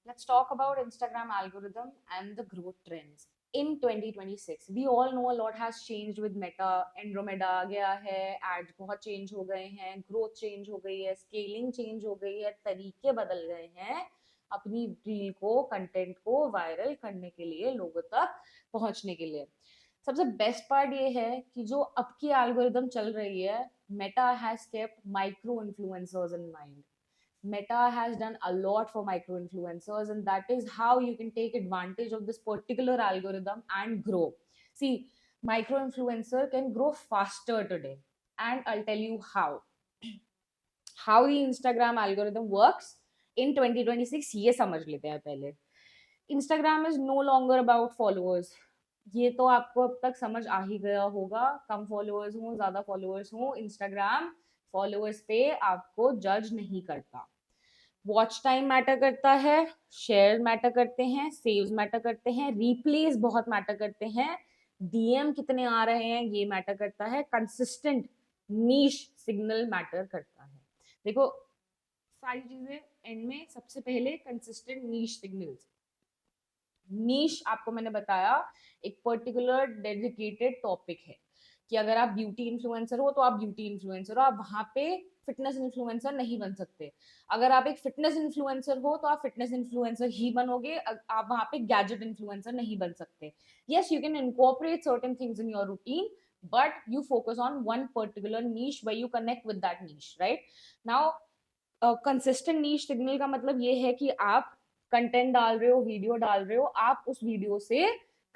Let's talk about Instagram algorithm and the growth trends. In 2026, we all know a lot has changed with Meta. Andromeda आ गया है, ads बहुत change हो गए हैं, growth change हो गई है, स्केलिंग चेंज हो गई है, तरीके बदल गए हैं अपनी रील को, कंटेंट को वायरल करने के लिए, लोगों तक पहुंचने के लिए। सबसे बेस्ट पार्ट ये है कि जो अब की एल्गोरिदम चल रही है, Meta has kept micro influencers in mind. Meta has done a lot for micro influencers, and that is how you can take advantage of this particular algorithm and grow. See, micro influencer can grow faster today, and I'll tell you how. How the Instagram algorithm works in 2026, ये समझ लेते हैं पहले. Instagram is no longer about followers. ये तो आपको अब तक समझ आ ही गया होगा. कम फॉलोअर्स हो, ज्यादा फॉलोअर्स हो, इंस्टाग्राम फॉलोअर्स पे आपको जज नहीं करता. वॉच टाइम मैटर करता है, शेयर मैटर करते हैं, सेव्स मैटर करते हैं, रिप्लेस बहुत मैटर करते हैं, डीएम कितने आ रहे हैं ये मैटर करता है, कंसिस्टेंट नीश सिग्नल मैटर करता है. देखो, सारी चीजें एंड में सबसे पहले कंसिस्टेंट नीश सिग्नल्स. नीश आपको मैंने बताया एक पर्टिकुलर डेडिकेटेड टॉपिक है कि अगर आप ब्यूटी इन्फ्लुएंसर हो तो आप ब्यूटी इन्फ्लुएंसर हो, आप वहां पे फिटनेस इन्फ्लुएंसर नहीं बन सकते. अगर आप एक फिटनेस इन्फ्लुएंसर हो तो आप फिटनेस इन्फ्लुएंसर ही बनोगे, आप वहां पे गैजेट इन्फ्लुएंसर नहीं बन सकते. Yes, you can incorporate certain things in your routine, but you focus on one particular niche where you connect with that niche, right? Now, consistent niche signal का मतलब ये है कि आप कंटेंट डाल रहे हो, वीडियो डाल रहे हो, आप उस वीडियो से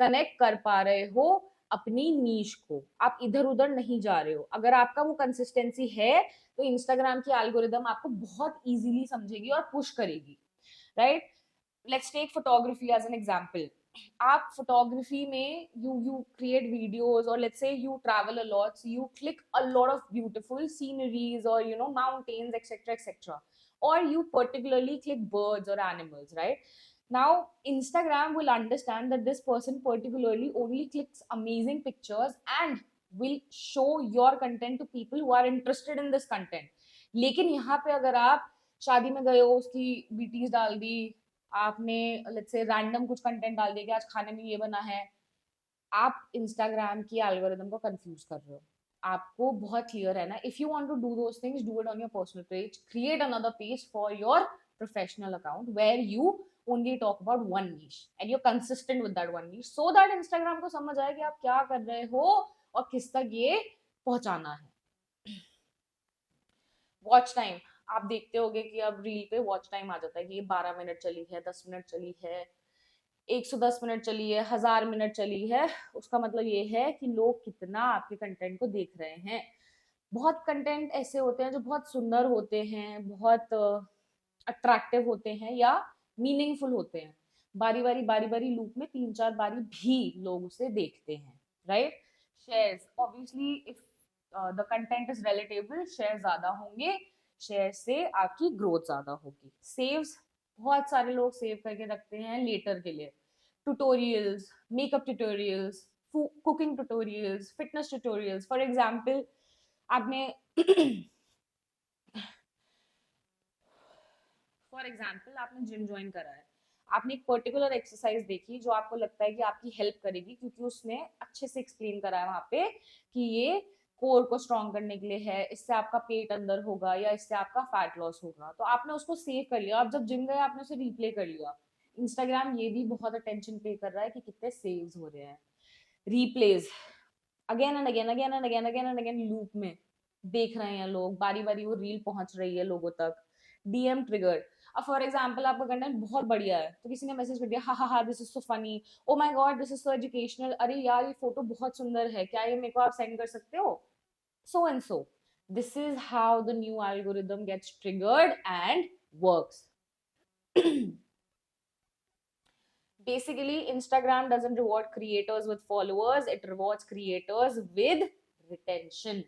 कनेक्ट कर पा रहे हो अपनी नीश को, आप इधर उधर नहीं जा रहे हो. अगर आपका वो कंसिस्टेंसी है तो इंस्टाग्राम की एल्गोरिदम आपको बहुत इजीली समझेगी और पुश करेगी, right? Let's take photography as an example. आप फोटोग्राफी में यू क्रिएट वीडियोस, और let's say you travel a lot, so you click a lot of beautiful sceneries और mountains etcetera etcetera, or you particularly click birds or animals, right? Now, Instagram will understand that this person particularly only clicks amazing pictures and will show your content to people who are interested in this content. लेकिन यहाँ पे अगर आप शादी में गए हो, उसकी बीटीज डाल दी, आपने लेट्स से रैंडम कुछ कंटेंट डाल दिया कि आज खाने में ये बना है, आप इंस्टाग्राम की एल्गोरिदम को कंफ्यूज कर रहे हो. आपको बहुत क्लियर है ना, if you want to do those things, do it on your personal page, create another page for your professional account where you only talk about one niche and you consistent with that one niche, so that Instagram को समझ आए कि आप क्या कर रहे हो और किस तक ये पहुंचाना है. वॉच टाइम, आप देखते होगे कि अब रील पे वॉच टाइम आ जाता है कि ये 12 मिनट चली है, 10 मिनट चली है, 110 मिनट चली है, 1000 मिनट चली है. उसका मतलब ये है कि लोग कितना आपके कंटेंट को देख रहे हैं. बहुत कंटेंट ऐसे होते हैं जो बहुत सुंदर होते हैं, बहुत अट्रैक्टिव होते हैं या मीनिंगफुल होते हैं, बारी बारी लूप में 3-4 बारी भी लोग उसे देखते हैं, right? Shares, obviously if the content is relatable, share ज्यादा होंगे, शेयर से आपकी ग्रोथ ज्यादा होगी. सेव्स, बहुत सारे लोग सेव करके रखते हैं लेटर के लिए. Tutorials, makeup tutorials, cooking tutorials, fitness tutorials. For example, आपने आपने जिम ज्वाइन करा है, आपने एक पर्टिकुलर एक्सरसाइज देखी जो आपको लगता है कि आपकी हेल्प करेगी, क्योंकि उसने अच्छे से एक्सप्लेन करा है वहां पे कि ये कोर को स्ट्रॉन्ग करने के लिए है, इससे आपका पेट अंदर होगा या इससे आपका फैट लॉस होगा. तो आपने उसको सेव कर लिया, आप जब जिम गए आपने उसे रिप्ले कर लिया. इंस्टाग्राम ये भी बहुत अटेंशन पे कर रहा है कि कितने सेव्स हो रहे हैं. Replays, again and again again and again again and again loop में देख रहे हैं लोग, बारी बारी वो रील पहुंच रही है लोगों तक. डीएम ट्रिगर, अब फॉर एग्जाम्पल आपका कंटेंट बहुत बढ़िया है तो किसी ने मैसेज कर दिया, हा हा हा this is so funny, oh my God this is so educational, अरे यार ये फोटो बहुत सुंदर है, क्या ये मेरे को आप सेंड कर सकते हो, so and so. This is how the new algorithm gets triggered and works. Basically, Instagram doesn't reward creators with followers, it rewards creators with retention.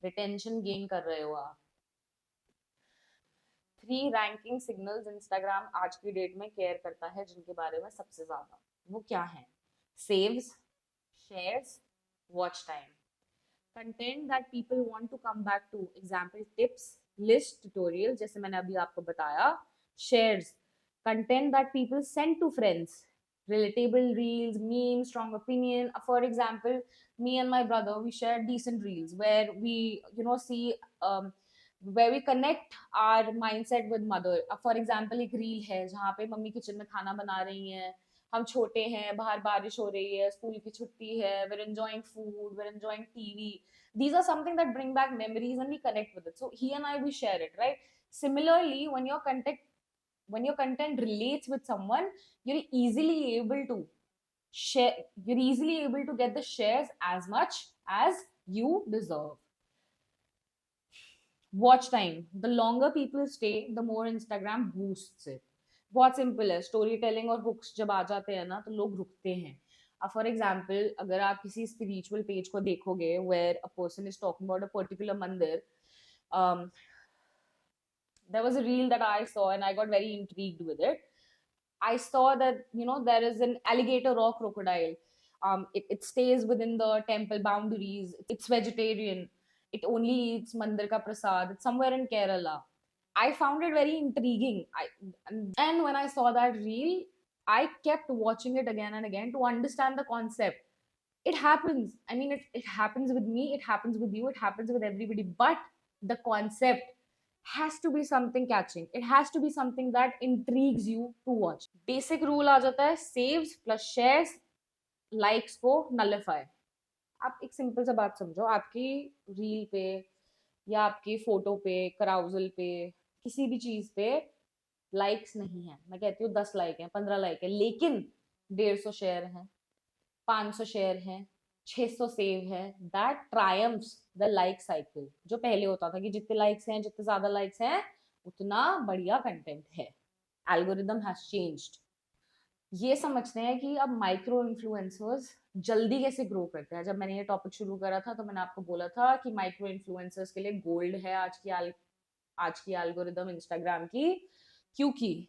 Retention gain कर रहे हो आप. 3 रैंकिंग सिग्नल्स इंस्टाग्राम आज की date में care करता है जिनके बारे में सबसे ज्यादा, वो क्या है? Saves, shares, watch time. Content that people want to come back to, example tips, list, tutorial, जैसे मैंने अभी आपको बताया. Shares, content that people send to friends, relatable reels, memes, strong opinion. For example, me and my brother, we share decent reels where we, see, where we connect our mindset with mother. For example, एक reel है जहाँ पे mummy kitchen में खाना बना रही हैं, हम छोटे हैं, बाहर बारिश हो रही है, स्कूल की छुट्टी है, we're enjoying food, we're enjoying TV. These are something that bring back memories and we connect with it. So he and I, we share it, right? Similarly, when your content relates with someone, you're easily able to share, you're easily able to get the shares as much as you deserve. Watch time. The longer people stay, the more Instagram boosts it. बहुत simple है, story telling और hooks जब आ जाते हैं ना तो लोग रुकते हैं. फॉर एग्जाम्पल, अगर आप किसी स्पिरिचुअल पेज को देखोगे where a person is talking about a particular mandir, there was a reel that I saw and I got very intrigued with it. I saw that, there is an alligator or crocodile. It stays within the temple boundaries. It's vegetarian. It only eats mandir ka prasad. It's somewhere in Kerala. I found it very intriguing. And when I saw that reel, I kept watching it again and again to understand the concept. It happens. I mean, it happens with me, it happens with you, it happens with everybody. But the concept has to be something catching. It has to be something that intrigues you to watch. Basic rule आ जाता है, saves plus shares likes को nullify. आप एक simple सा बात समझो, आपकी reel पे या आपकी फोटो पे, कराउजल पे, किसी भी चीज पे लाइक्स नहीं है. मैं कहती हूँ 10 लाइक है, 15 लाइक है, लेकिन 150 शेयर है, 500 शेयर है, 600 सेव है. That triumphs the like cycle. जो पहले होता था कि जितने लाइक्स हैं, जितने ज्यादा लाइक्स हैं, उतना बढ़िया कंटेंट है. Algorithm has changed. ये समझते हैं कि अब माइक्रो इन्फ्लुएंसर्स जल्दी कैसे ग्रो करते हैं. जब मैंने ये टॉपिक शुरू करा था तो मैंने आपको बोला था कि माइक्रो इन्फ्लुएंसर्स के लिए गोल्ड है आज की एल्गोरिदम इंस्टाग्राम की. क्योंकि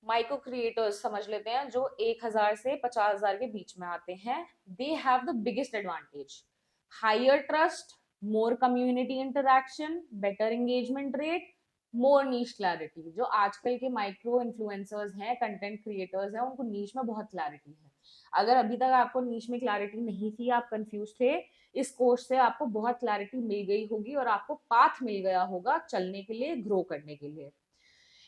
माइक्रो क्रिएटर्स समझ लेते हैं जो 1,000 से 50,000 के बीच में आते हैं, they have the biggest advantage. Higher trust, more community interaction, better engagement rate, more niche clarity. जो आजकल के माइक्रो इन्फ्लुएंसर्स हैं, कंटेंट क्रिएटर्स हैं, उनको नीश में बहुत क्लैरिटी है. अगर अभी तक आपको नीश में क्लैरिटी नहीं थी, आप कंफ्यूज थे, इस कोर्स से आपको बहुत क्लैरिटी मिल गई होगी और आपको पाथ मिल गया होगा चलने के लिए, ग्रो करने के लिए.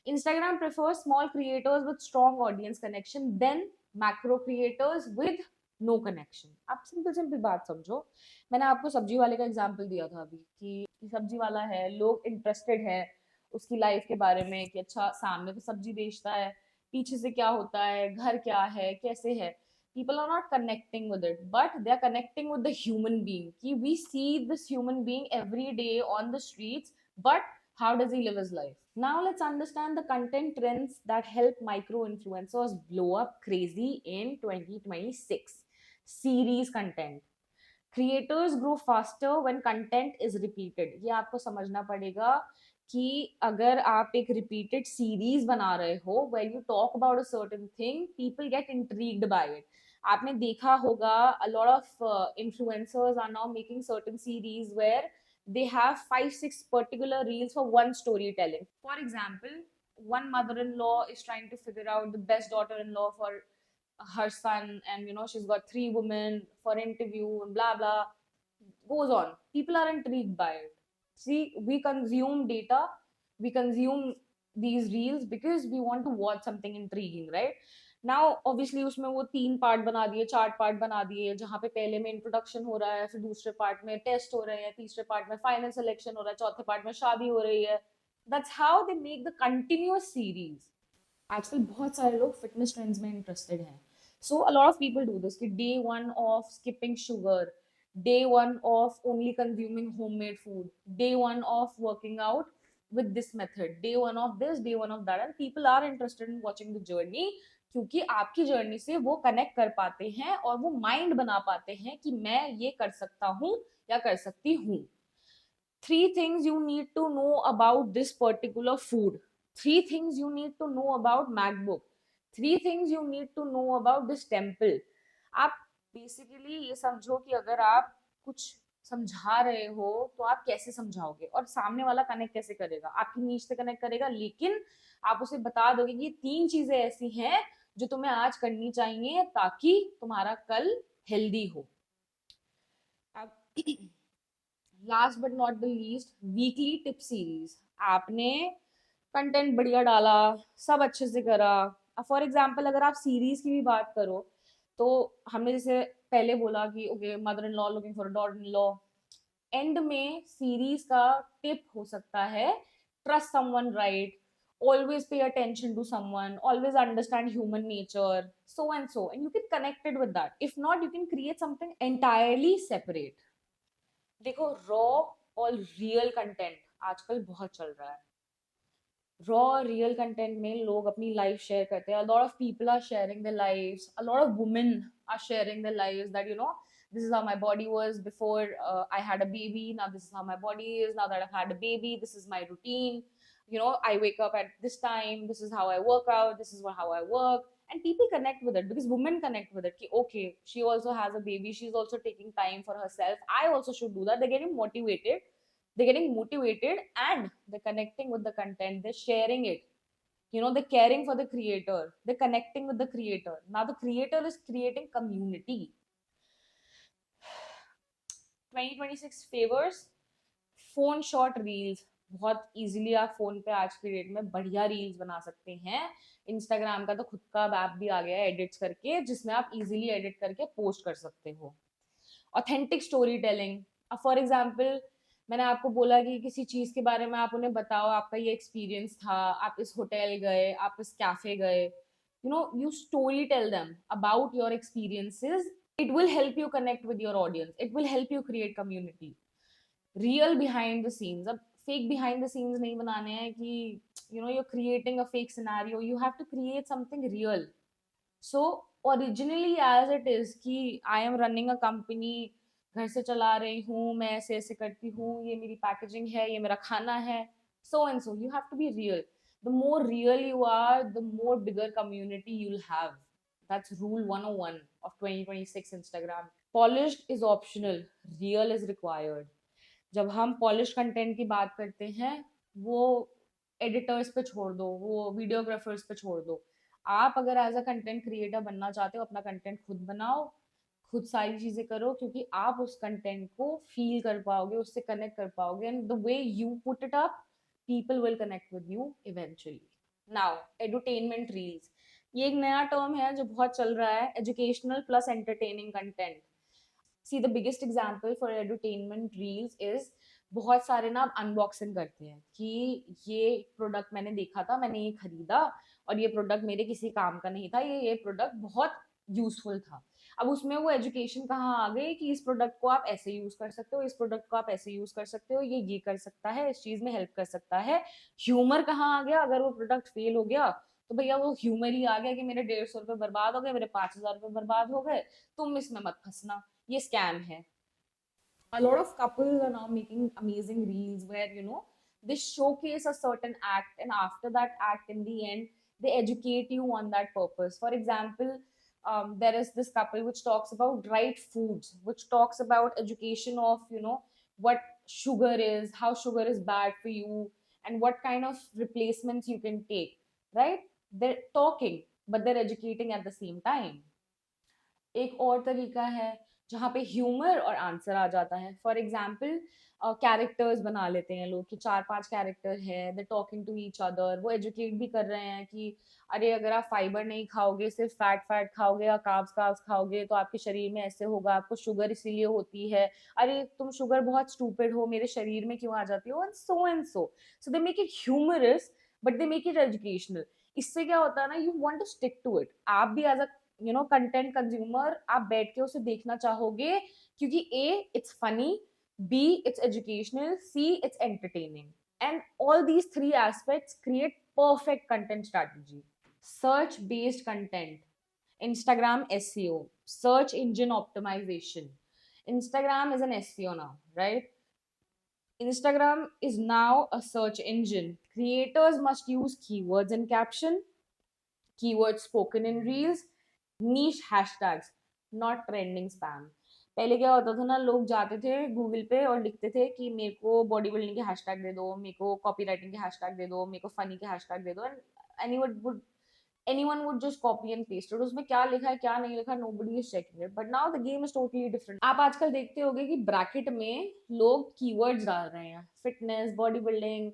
Instagram prefers small creators with strong audience connection than macro creators with no connection. आप सिंपल बात समझो. मैंने आपको सब्जी वाले का एग्जांपल दिया था अभी कि सब्जी वाला है, लोग इंटरेस्टेड है उसकी लाइफ के बारे में कि अच्छा सामने तो सब्जी बेचता है, पीछे से क्या होता है, घर क्या है, कैसे है. People are not connecting with it, but they are connecting with the human being. कि we see this human being every day on the streets, but how does he live his life? Now let's understand the content trends that help micro influencers blow up crazy in 2026. Series content. Creators grow faster when content is repeated. ये आपको समझना पड़ेगा कि अगर आप एक repeated series बना रहे हो, when you talk about a certain thing, people get intrigued by it. आपने देखा होगा a lot of influencers are now making certain series where they have 5-6 particular reels for one storytelling. For example, one mother-in-law is trying to figure out the best daughter-in-law for her son, and she's got 3 women for interview and blah blah, goes on. People are intrigued by it. See, we consume data, we consume these reels because we want to watch something intriguing, right? Now obviously उसमें वो 3 part बना दिए, 4 part बना दिए, जहाँ पे पहले में इंट्रोडक्शन हो रहा है, फिर दूसरे पार्ट में टेस्ट हो रहे हैं, तीसरे पार्ट में फाइनल सिलेक्शन हो रहा है, चौथे पार्ट में शादी हो रही है. That's how they make the continuous series. आजकल बहुत सारे लोग फिटनेस ट्रेंड्स में इंटरेस्टेड हैं. So a lot of people do this कि day 1 of skipping sugar, day 1 of only consuming homemade food, day 1 of working out with this method, day 1 of this, day 1 of that, and people are interested in watching the journey क्योंकि आपकी journey से वो connect कर पाते हैं और वो mind बना पाते हैं कि मैं ये कर सकता हूं या कर सकती हूं. 3 things you need to know about this particular food, 3 things you need to know about MacBook, 3 things you need to know about this temple. आप बेसिकली ये समझो कि अगर आप कुछ समझा रहे हो तो आप कैसे समझाओगे और सामने वाला कनेक्ट कैसे करेगा? आपकी नीच से कनेक्ट करेगा, लेकिन आप उसे बता दोगे कि ये 3 चीजें ऐसी हैं जो तुम्हें आज करनी चाहिए ताकि तुम्हारा कल हेल्दी हो। अब last but not the least, weekly tip series. आपने कंटेंट बढ़िया डाला, सब अच्छे से करा। अब फॉर एग्जाम्पल अगर आप सीरीज की भी बात करो, तो हमने जैसे पहले बोला कि okay, mother in law looking for daughter in law, and में सीरीज का टिप हो सकता है trust someone, right? Always pay attention to someone, always understand human nature, so and so, and you can connect it with that. If not, you can create something entirely separate. देखो, raw और real content आजकल बहुत चल रहा है। Raw real content में लोग अपनी लाइफ शेयर करते हैं। A lot of people are sharing their lives, a lot of women are sharing their lives, that this is how my body was before I had a baby, now this is how my body is now that I've had a baby, this is my routine. I wake up at this time, this is how I work out, this is how I work. And people connect with it because women connect with it. Okay, she also has a baby, she's also taking time for herself, I also should do that. They're getting motivated and they're connecting with the content, they're sharing it. They're caring for the creator, they're connecting with the creator. Now the creator is creating community. 2026 favours phone short reels. बहुत easily आप phone पे आज की date में बढ़िया reels बना सकते हैं। इंस्टाग्राम का तो खुद का ऐप भी आ गया है एडिट्स करके, जिसमें आप इजीली एडिट करके पोस्ट कर सकते हो। Authentic story telling. अब फॉर एग्जाम्पल मैंने आपको बोला कि किसी चीज के बारे में आप उन्हें बताओ, आपका ये एक्सपीरियंस था, आप इस होटल गए, आप इस कैफे गए, you story tell them about your experiences. It will help you connect with your audience, it will help you create community. Real behind the scenes। अब fake behind the scenes नहीं बनाने हैं कि you're creating a fake scenario, you have to create something real. So originally as it is कि I am running a company, घर से चला रही हूँ मैं, ऐसे ऐसे करती हूँ, ये मेरी पैकेजिंग है, ये मेरा खाना है, so and so, you have to be real. The more real you are, the more bigger community you'll have. That's rule 101 of 2026 Instagram. Polished is optional, real is required. जब हम पॉलिश कंटेंट की बात करते हैं, वो editors पे छोड़ दो, वो वीडियोग्राफर्स पे छोड़ दो। आप अगर एज अ कंटेंट क्रिएटर बनना चाहते हो, अपना कंटेंट खुद बनाओ, खुद सारी चीजें करो, क्योंकि आप उस कंटेंट को फील कर पाओगे, उससे कनेक्ट कर पाओगे, and the way you put it up, people will connect with you eventually. Now edutainment reels, ये एक नया टर्म है जो बहुत चल रहा है, educational plus entertaining content. See the biggest example for edutainment reels is, बहुत सारे ना अनबॉक्सिंग करते हैं कि ये प्रोडक्ट मैंने देखा था, मैंने ये खरीदा, और ये प्रोडक्ट मेरे किसी काम का नहीं था, ये प्रोडक्ट बहुत यूजफुल था। अब उसमें वो एजुकेशन कहाँ आ गई कि इस प्रोडक्ट को आप ऐसे यूज कर सकते हो, इस प्रोडक्ट को आप ऐसे यूज कर सकते हो, ये कर सकता है, इस चीज में हेल्प कर सकता है। ह्यूमर कहाँ आ गया? अगर वो प्रोडक्ट फेल हो गया तो भैया वो ह्यूमर ही आ गया कि मेरे 150 रुपए बर्बाद हो गए, मेरे 5,000 रुपए बर्बाद हो गए, तुम इसमें मत फंसना, ये स्कैम है। A lot of couples are now making amazing reels where they showcase a certain act, and after that act, in the end, they educate you on that purpose. For example, there is this couple which talks about right foods, which talks about education of what sugar is, how sugar is bad for you, and what kind of replacements you can take, right? They're talking, but they're educating at the same time. एक और तरीका है जहाँ पे humour और answer आ जाता है। For example characters बना लेते हैं लोग कि 4-5 कैरेक्टर है, they talking to each other, वो एजुकेट भी कर रहे हैं कि अरे अगर आप फाइबर नहीं खाओगे, सिर्फ फैट फैट खाओगे या कार्ब्स खाओगे तो आपके शरीर में ऐसे होगा, आपको शुगर इसीलिए होती है, अरे तुम शुगर बहुत स्टूपिड हो, मेरे शरीर में क्यों आ जाती हो, and so so they make it humorous but they make it educational. इससे क्या होता है ना, you want to stick to it. आप भी एज अ कंटेंट कंज्यूमर आप बैठ के उसे देखना चाहोगे, क्योंकि A it's funny, B it's educational, C it's entertaining, and all these 3 aspects create perfect content strategy. Search based content, Instagram SEO, search engine optimization. Instagram is an SEO now, right? Instagram is now a search engine. Creators must use keywords in caption, keywords spoken in reels, niche hashtags, not trending spam. पहले क्या होता था ना, लोग जाते थे Google पे और लिखते थे कि मेरे को बॉडी बिल्डिंग के हैशटैग दे दो, मेरे को कॉपी राइटिंग के हैशटैग दे दो, मेरे को फनी के हैशटैग दे दो, and anyone would just copy and paste it. उसमें क्या लिखा है क्या नहीं लिखा, nobody is checking it. But now the game is totally different. आप आजकल देखते होंगे कि ब्रैकेट में लोग कीवर्ड्स डाल रहे हैं, fitness, body building,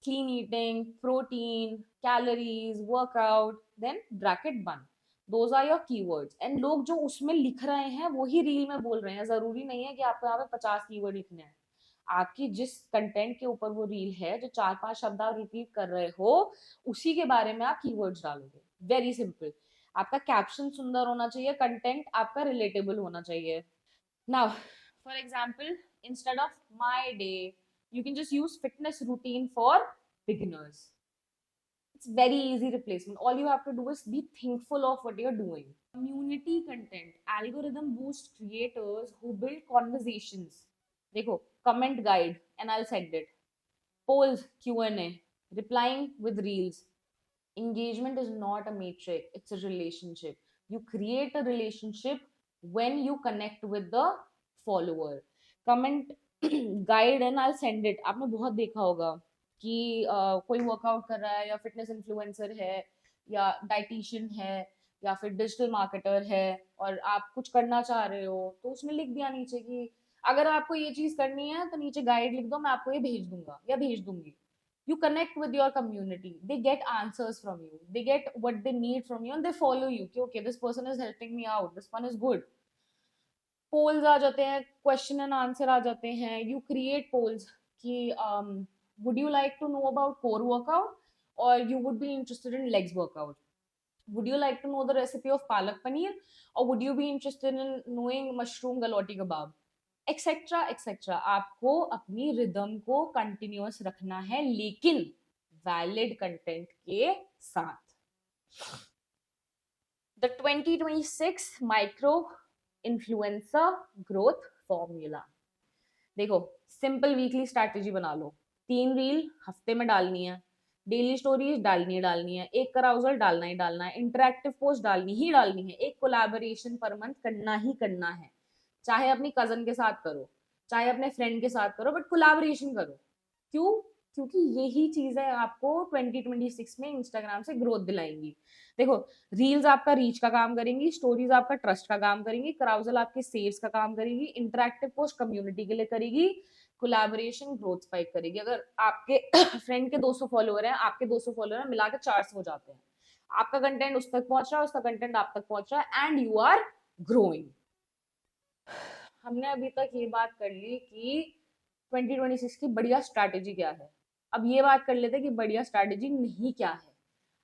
clean eating, protein, calories, workout, then bracket बंद. Those are your keywords. And लोग जो उसमें लिख रहे हैं वही रील में बोल रहे हैं. जरूरी नहीं है कि आपको यहाँ पे 50 कीवर्ड लिखने हैं. आपकी जिस कंटेंट के ऊपर वो रील है, जो 4-5 शब्द आप रिपीट कर रहे हो, उसी के बारे में आप कीवर्ड्स डालोगे. Very simple. आपका कैप्शन सुंदर होना चाहिए, कंटेंट आपका रिलेटेबल होना चाहिए. Now for example, instead of my day, you can just use fitness routine for beginners. It's very easy replacement. All you have to do is be thinkful of what you're doing. Community content. Algorithm boost creators who build conversations. देखो, comment guide and I'll send it. Polls, Q&A, replying with reels. Engagement is not a metric, it's a relationship. You create a relationship when you connect with the follower. Comment guide and I'll send it. आपने बहुत देखा होगा कि कोई workout कर रहा है, या फिटनेस इन्फ्लुएंसर है, या डाइटिशियन है, या फिर डिजिटल मार्केटर है, और आप कुछ करना चाह रहे हो, तो उसने लिख दिया नीचे कि अगर आपको ये चीज करनी है तो नीचे गाइड लिख दो, मैं आपको ये भेज दूंगा या भेज दूंगी. You connect with your community, they get answers from you, they get what they need from you, and they follow you. Okay, this person is helping me out, this one is good. Polls आ जाते हैं, question and answer आ जाते हैं. You create polls कि would you like to know about core workout, or you would be interested in legs workout? Would you like to know the recipe of palak paneer, or would you be interested in knowing mushroom galoti kebab? Etcetera etcetera. आपको अपनी rhythm को continuous रखना है, लेकिन valid content के साथ. The 2026 micro influencer growth formula. देखो, simple weekly strategy बना लो. 3 रील हफ्ते में डालनी है, डेली स्टोरीज डालनी है, एक कराउजल डालना ही डालना है, इंटरेक्टिव पोस्ट डालनी ही डालनी है, एक कोलैबोरेशन पर मंथ करना ही करना है. चाहे अपनी कजन के साथ करो, चाहे अपने फ्रेंड के साथ करो, बट कोलैबोरेशन करो. क्यों? क्योंकि यही चीजें आपको 2026 में इंस्टाग्राम से ग्रोथ दिलाएंगी. देखो, रील्स आपका रीच का काम करेंगी, स्टोरीज आपका ट्रस्ट का काम करेंगी, कराउजल आपके सेव्स का काम करेगी, इंटरेक्टिव पोस्ट कम्युनिटी के लिए करेगी, कोलैबोरेशन ग्रोथ स्पाइक करेगी. अगर आपके फ्रेंड के 200 फॉलोअर हैं, आपके 200 फॉलोअर हैं, मिलाकर 400 हो जाते हैं. आपका कंटेंट उस तक पहुंच रहा है, उसका कंटेंट आप तक पहुंच रहा है, एंड यू आर ग्रोइंग. हमने अभी तक ये बात कर ली कि 2026 की बढ़िया स्ट्रैटेजी क्या है. अब ये बात कर लेते हैं कि बढ़िया स्ट्रैटेजी नहीं क्या है.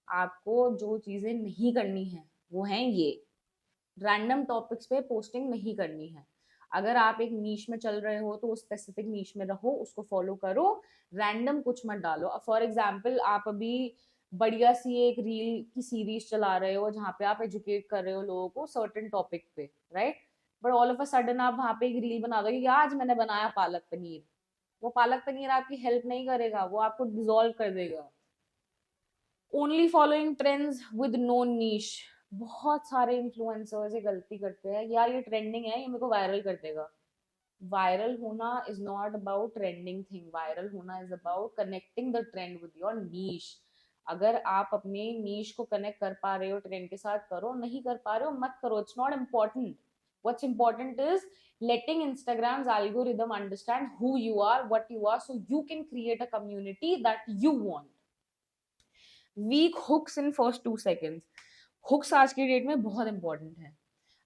आपको जो चीजें नहीं करनी है वो हैं ये. रैंडम टॉपिक्स पे पोस्टिंग नहीं करनी है. अगर आप एक नीश में चल रहे हो तो उस स्पेसिफिक नीश में रहो, उसको फॉलो करो, रैंडम कुछ मत डालो. फॉर एग्जाम्पल, आप अभी बढ़िया सी एक रील की सीरीज चला रहे हो जहाँ पे आप एजुकेट कर रहे हो लोगों को सर्टेन टॉपिक पे, right? But all of a sudden आप वहाँ पे एक रील बना दो कि आज मैंने बनाया पालक पनीर. वो पालक पनीर आपकी हेल्प नहीं करेगा, वो आपको डिसॉल्व कर देगा. Only following trends with no niche. बहुत सारे इन्फ्लुएंसर्स ये गलती करते हैं, यार ये ट्रेंडिंग है, ये मेरे को वायरल कर देगा. वायरल होना is not about trending thing. Viral होना is about connecting the trend with your niche. अगर आप अपने नीश को कनेक्ट कर पा रहे हो ट्रेंड के साथ, करो. नहीं कर पा रहे हो मत करो. It's not important. What's important is letting Instagram's algorithm understand who you are, what you are, so you can create a community that you want. Weak hooks in first 2 seconds. Hooks आज की date में बहुत important है.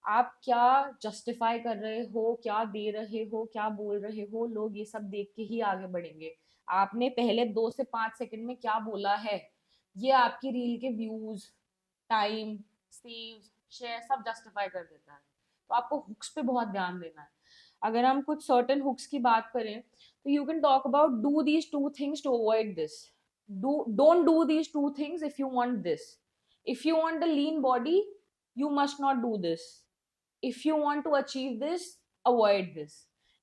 आप क्या justify कर रहे हो, क्या दे रहे हो, क्या बोल रहे हो, लोग ये सब देख के ही आगे बढ़ेंगे. आपने पहले 2 से 5 सेकंड में क्या बोला है, ये आपकी रील के व्यूज, टाइम, सेव्स, शेयर सब जस्टिफाई कर देता है. तो आपको हुक्स पे बहुत ध्यान देना है. अगर हम कुछ सर्टेन हुक्स की बात करें तो you can talk about do these 2 things to avoid this. Don't do these 2 things if you want this. If you want a lean body, you must not do this. If you want to achieve this, avoid this.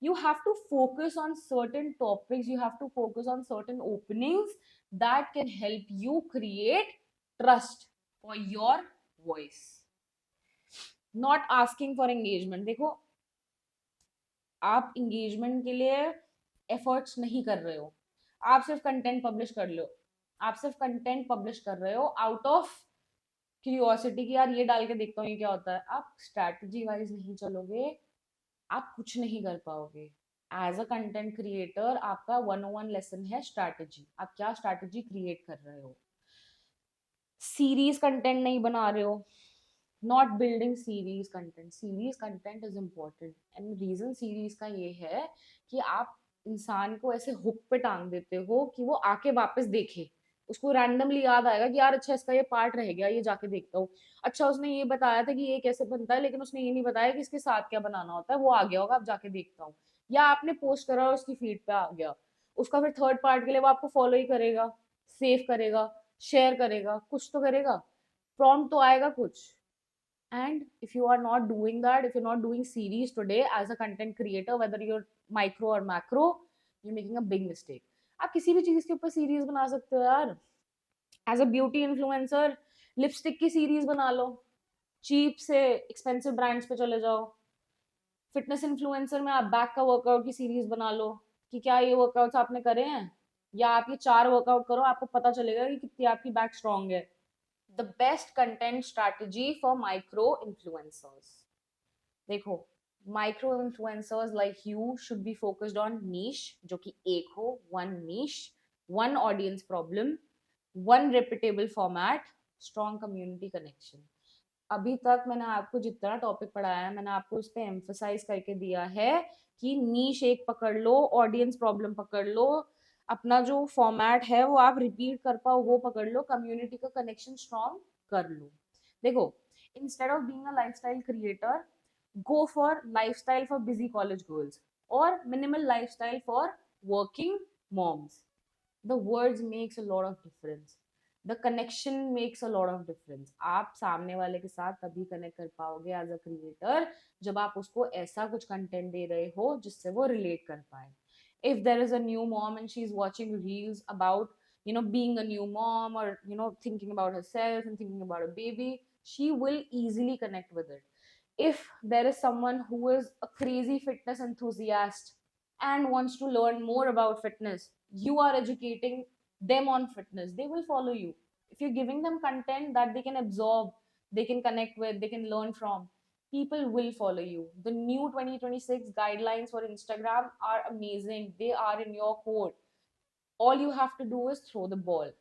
You have to focus on certain topics, you have to focus on certain openings that can help you create trust for your voice. Not asking for engagement. देखो, आप engagement के लिए efforts नहीं कर रहे हो, आप सिर्फ कंटेंट पब्लिश कर लो, आप सिर्फ कंटेंट पब्लिश कर रहे हो आउट ऑफ क्यूरियोसिटी कि यार ये डाल के देखता हूँ ये क्या होता है। आप स्ट्रैटेजी वाइज नहीं चलोगे, आप कुछ नहीं कर पाओगे। एज अ कंटेंट क्रिएटर आपका 101 लेसन है स्ट्रैटेजी, आप क्या स्ट्रैटेजी क्रिएट कर रहे हो। सीरीज कंटेंट नहीं बना रहे हो, not building series content. Series content is important and reason series का ये है कि आप इंसान को ऐसे हुक पे टांग देते हो कि वो आके वापस देखे, उसको रैंडमली याद आएगा कि यार अच्छा इसका ये पार्ट रह गया, ये जाके देखता हूँ। अच्छा उसने ये बताया था कि ये कैसे बनता है, लेकिन उसने ये नहीं बताया कि इसके साथ क्या बनाना होता है, वो आ गया होगा, आप जाके देखता हूँ। या आपने पोस्ट करा और उसकी फीड पे आ गया, उसका फिर थर्ड पार्ट के लिए वो आपको फॉलो ही करेगा, सेव करेगा, शेयर करेगा, कुछ तो करेगा, प्रॉम्प्ट तो आएगा कुछ। And if you are not doing that, if you're not doing series today as a content creator, whether you're micro or macro, you're making a big mistake. आप किसी भी चीज के ऊपर सीरीज बना सकते हो यार। As a beauty influencer lipstick की सीरीज बना लो, चीप से एक्सपेंसिव ब्रांड्स पे चले जाओ। फिटनेस इन्फ्लुएंसर में आप बैक का वर्कआउट की सीरीज बना लो कि क्या ये वर्कआउट्स आपने करे हैं, या आप ये 4 वर्कआउट करो, आपको पता चलेगा कि कितनी आपकी बैक स्ट्रांग है। The best content strategy for micro influencers, देखो, micro influencers like you should be focused on niche, जो कि एक हो, one niche, one audience problem, one repeatable format, strong community connection. अभी तक मैंने आपको जितना टॉपिक पढ़ाया है, मैंने आपको उस पर एम्फोसाइज करके दिया है कि नीश एक पकड़ लो, ऑडियंस प्रॉब्लम पकड़ लो, अपना जो फॉर्मेट है वो आप रिपीट कर पाओ वो पकड़ लो, कम्युनिटी का कनेक्शन स्ट्रॉन्ग कर लो। देखो, instead of being a lifestyle creator, go for lifestyle for busy college girls or minimal lifestyle for working moms. The words makes a lot of difference, the connection makes a lot of difference. आप सामने वाले के साथ तभी connect कर पाओगे as a creator जब आप उसको ऐसा कुछ कंटेंट दे रहे हो जिससे वो रिलेट कर पाए। if there is a new mom and she's watching reels about, being a new mom, or thinking about herself and thinking about a baby, she will easily connect with it. If there is someone who is a crazy fitness enthusiast and wants to learn more about fitness, you are educating them on fitness, they will follow you. If you're giving them content that they can absorb, they can connect with, they can learn from, people will follow you. The new 2026 guidelines for Instagram are amazing, they are in your court. All you have to do is throw the ball.